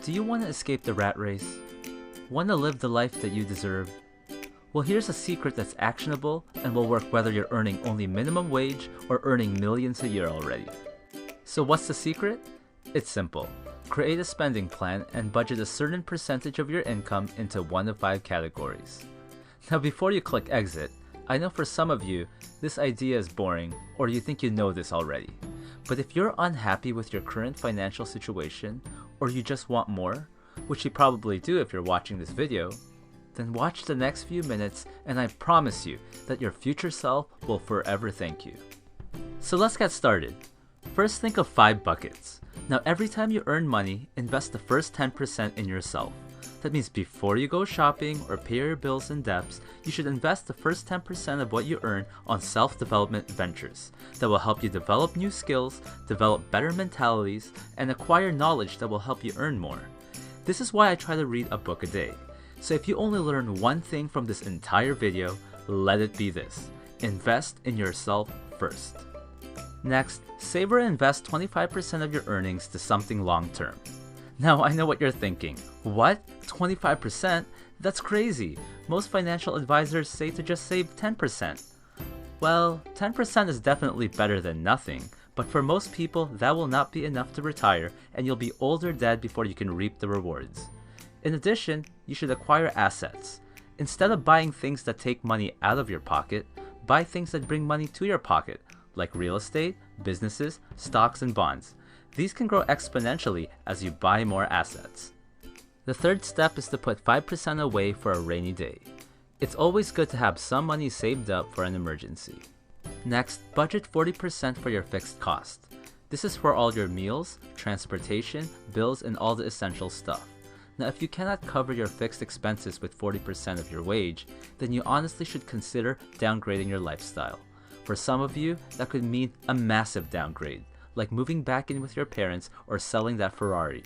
Do you want to escape the rat race? Want to live the life that you deserve? Well, here's a secret that's actionable and will work whether you're earning only minimum wage or earning millions a year already. So what's the secret? It's simple. Create a spending plan and budget a certain percentage of your income into one of 5 categories. Now before you click exit, I know for some of you, this idea is boring or you think you know this already. But if you're unhappy with your current financial situation or you just want more, which you probably do if you're watching this video, then watch the next few minutes and I promise you that your future self will forever thank you. So let's get started. First, think of 5 buckets. Now every time you earn money, invest the first 10% in yourself. That means before you go shopping or pay your bills and debts, you should invest the first 10% of what you earn on self-development ventures that will help you develop new skills, develop better mentalities, and acquire knowledge that will help you earn more. This is why I try to read a book a day. So if you only learn one thing from this entire video, let it be this: invest in yourself first. Next, save or invest 25% of your earnings to something long-term. Now I know what you're thinking. What? 25%? That's crazy. Most financial advisors say to just save 10%. Well, 10% is definitely better than nothing, but for most people that will not be enough to retire and you'll be old or dead before you can reap the rewards. In addition, you should acquire assets. Instead of buying things that take money out of your pocket, buy things that bring money to your pocket, like real estate, businesses, stocks, and bonds. These can grow exponentially as you buy more assets. The third step is to put 5% away for a rainy day. It's always good to have some money saved up for an emergency. Next, budget 40% for your fixed cost. This is for all your meals, transportation, bills, and all the essential stuff. Now, if you cannot cover your fixed expenses with 40% of your wage, then you honestly should consider downgrading your lifestyle. For some of you, that could mean a massive downgrade, like moving back in with your parents or selling that Ferrari.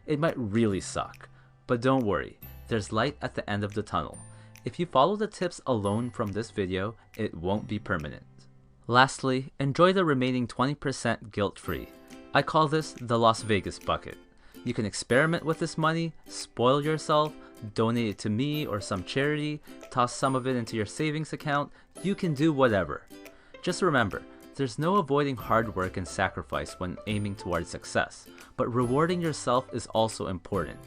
It might really suck, but don't worry, there's light at the end of the tunnel. If you follow the tips alone from this video, it won't be permanent. Lastly, enjoy the remaining 20% guilt-free. I call this the Las Vegas bucket. You can experiment with this money, spoil yourself, donate it to me or some charity, toss some of it into your savings account. You can do whatever. Just remember, there's no avoiding hard work and sacrifice when aiming towards success, but rewarding yourself is also important.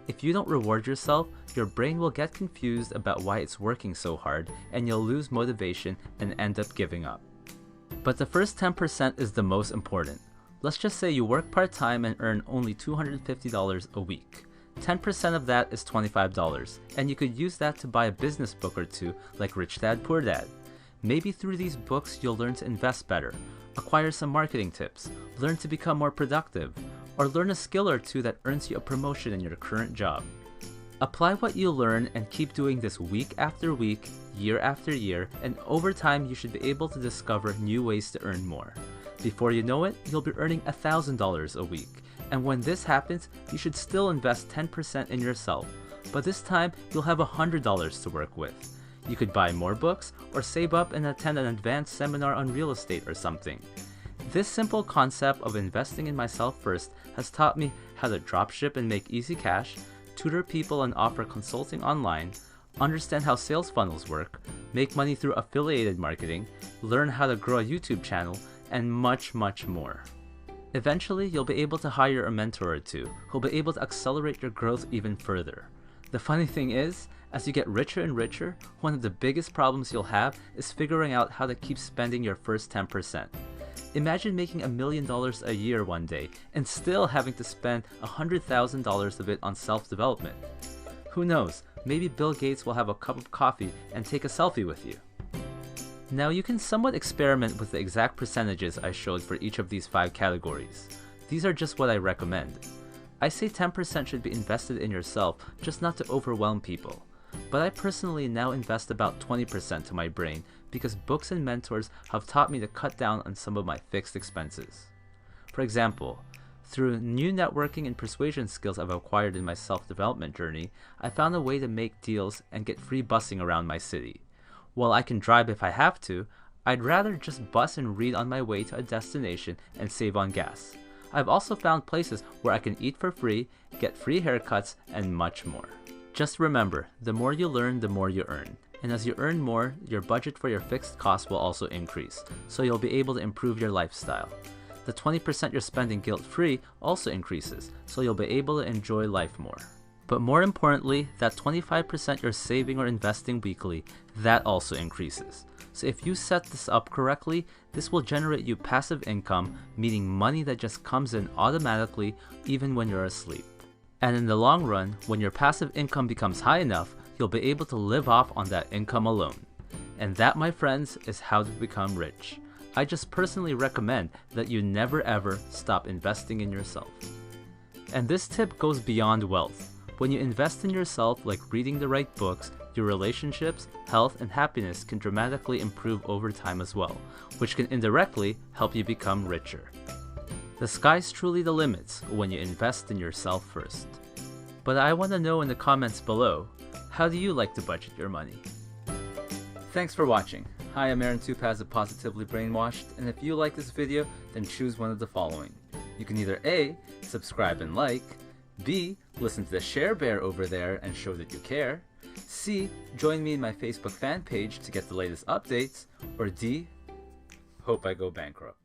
If you don't reward yourself, your brain will get confused about why it's working so hard and you'll lose motivation and end up giving up. But the first 10% is the most important. Let's just say you work part-time and earn only $250 a week. 10% of that is $25, and you could use that to buy a business book or two like Rich Dad Poor Dad. Maybe through these books you'll learn to invest better, acquire some marketing tips, learn to become more productive, or learn a skill or two that earns you a promotion in your current job. Apply what you learn and keep doing this week after week, year after year, and over time you should be able to discover new ways to earn more. Before you know it, you'll be earning $1,000 a week. And when this happens, you should still invest 10% in yourself. But this time, you'll have $100 to work with. You could buy more books or save up and attend an advanced seminar on real estate or something. This simple concept of investing in myself first has taught me how to dropship and make easy cash, tutor people and offer consulting online, understand how sales funnels work, make money through affiliated marketing, learn how to grow a YouTube channel, and much, much more. Eventually, you'll be able to hire a mentor or two who'll be able to accelerate your growth even further. The funny thing is, as you get richer and richer, one of the biggest problems you'll have is figuring out how to keep spending your first 10%. Imagine making $1 million a year one day and still having to spend $100,000 of it on self-development. Who knows, maybe Bill Gates will have a cup of coffee and take a selfie with you. Now you can somewhat experiment with the exact percentages I showed for each of these 5 categories. These are just what I recommend. I say 10% should be invested in yourself, just not to overwhelm people. But I personally now invest about 20% to my brain because books and mentors have taught me to cut down on some of my fixed expenses. For example, through new networking and persuasion skills I've acquired in my self-development journey, I found a way to make deals and get free busing around my city. While I can drive if I have to, I'd rather just bus and read on my way to a destination and save on gas. I've also found places where I can eat for free, get free haircuts, and much more. Just remember, the more you learn, the more you earn. And as you earn more, your budget for your fixed costs will also increase, so you'll be able to improve your lifestyle. The 20% you're spending guilt-free also increases, so you'll be able to enjoy life more. But more importantly, that 25% you're saving or investing weekly, that also increases. So if you set this up correctly, this will generate you passive income, meaning money that just comes in automatically even when you're asleep. And in the long run, when your passive income becomes high enough, you'll be able to live off on that income alone. And that, my friends, is how to become rich. I just personally recommend that you never ever stop investing in yourself. And this tip goes beyond wealth. When you invest in yourself, like reading the right books, your relationships, health, and happiness can dramatically improve over time as well, which can indirectly help you become richer. The sky's truly the limit when you invest in yourself first. But I want to know in the comments below, how do you like to budget your money? Thanks for watching. Hi, I'm Aaron Tupaz of Positively Brainwashed, and if you like this video, then choose one of the following. You can either A, subscribe and like, B, listen to the share bear over there and show that you care, C, join me in my Facebook fan page to get the latest updates, or D, hope I go bankrupt.